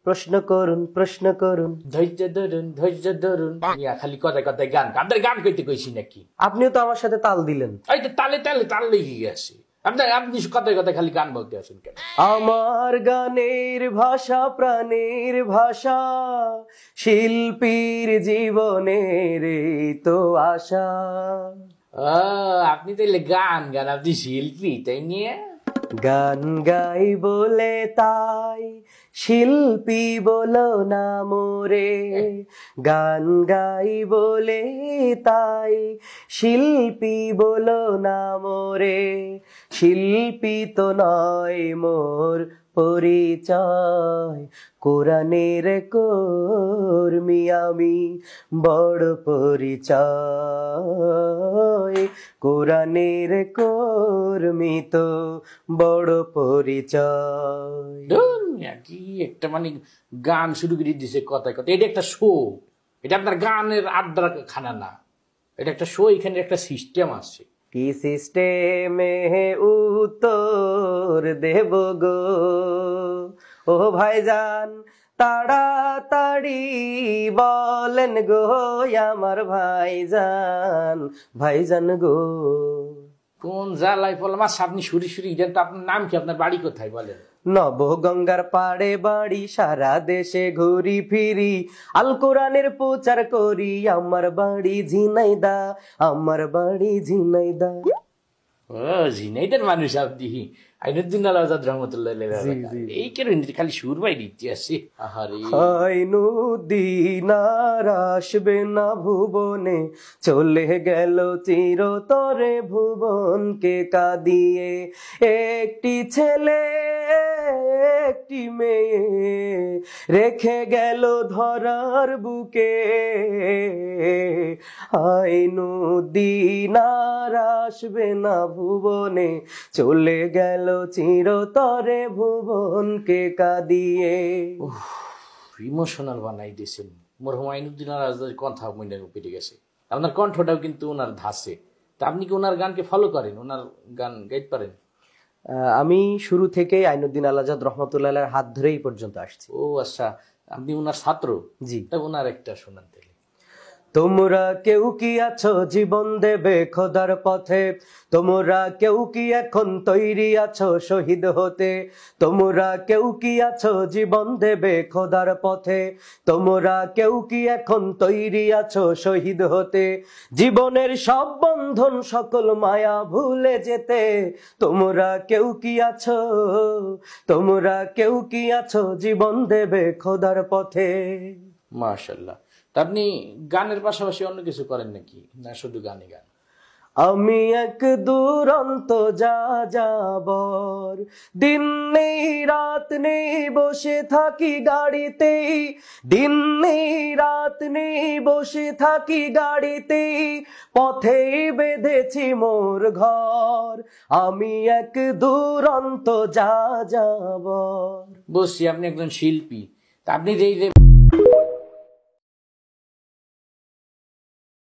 প্রশ্ন করুন প্রশ্ন করুন। ধৈর্য ধরুন ইয়া খালি কথায় কথায় গান আপনার গান কইতে কইছি নাকি? আপনিও তো আমার সাথে তাল দিলেন। এই তো তালে তালে তাল লেগে গেছে। আপনি কথায় কথায় খালি গান বলতে আসেন কেন? আমার গানের ভাষা প্রাণের ভাষা, শিল্পীর জীবনের এই তো আশা। আপনি তাইলে গান গান, আপনি শিল্পী তাই নিয়ে গান গাই বলে তাই শিল্পী বলো না মোরে, গান গাই বলে তাই শিল্পী বলো না মোরে, শিল্পী তো নয় মোর পরিচয়, কোরআনের কর্মী আমি বড় পরিচয়, কোরআনের কর্মী তো বড় পরিচয়। কি একটা মানে গান শুরু করে দিছে কথায় কথা। এটা একটা শো, এটা আপনার গানের আড্ডার খানা না, এটা একটা শো। এখানে একটা সিস্টেম আছে। কি সিস্টেমে উত্তর দেব গো ও ভাইজান, তাড়াতাড়ি বলেন গো আমার ভাইজান, ভাইজান গো। কোন জ্বালাই পড়লাম আপনি সুরি সুরি দেন তো। আপনার নাম কি? আপনার বাড়ি কোথায় বলেন? নবগঙ্গার পাড়ে বাড়ি, সারা দেশে ঘুরি ফিরি, আল কোরআনের প্রচার করি, আমার বাড়ি ঝিনাইদা, আমার বাড়ি ঝিনাইদা। ও ঝিনাইদের মানুষ আপনি? আইনুদ্দিন আল আজাদ রহমতুল্লাহ এই কেন খালি সুর বাই দিতে আসে? আহারে আইনুদ্দিন আর আসবে না ভুবনে, চলে গেল চিরতরে ভুবনকে কাঁদিয়ে। একটি ছেলে একটি মেয়ে রেখে গেল ধরার বুকে, আইনুদ্দিন আর আসবে না ভুবনে, চলে গেল চিরতরে ভুবনকে কাঁদিয়ে। ইমোশনাল বানাই দিয়েছেন। মরহুম আইনুদ্দিন আল আজাদের কথা মনে পেটে গেছে। আপনার কণ্ঠটাও কিন্তু ওনার ধাসে। তা আপনি কি ওনার গানকে ফলো করেন? ওনার গান গাইতে পারেন? আমি শুরু থেকেই আইনুদ্দিন আল আজাদ রহমতুল্লাহর হাত ধরেই পর্যন্ত আসছি। ও আচ্ছা, আপনি ওনার ছাত্র? জি। তা ওনার একটা শোনান তাহলে। তোমরা কেউ কি আছো জীবন দেবে খোদার পথে, তোমরা কেউ কি এখন তৈরি আছো শহীদ হতে, তোমরা কেউ কি আছো জীবন দেবে খোদার পথে, তোমরা কেউ কি এখন তৈরি আছো শহীদ হতে, জীবনের সব বন্ধন সকল মায়া ভুলে যেতে, তোমরা কেউ কি আছো, তোমরা কেউ কি আছো জীবন দেবে খোদার পথে। মাশাআল্লাহ। তা আপনি গানের পাশাপাশি অন্য কিছু করেন নাকি, না শুধু গানই গান? আমি এক দুরন্ত যাযাবর, দিন নেই রাত নেই বসে থাকি গাড়িতেই, দিন নেই রাত নেই বসে থাকি গাড়িতেই, পথেই বেঁধেছি মোর ঘর, আমি এক দুরন্ত যাযাবর। বসছি, আপনি একজন শিল্পী। তা আপনি যে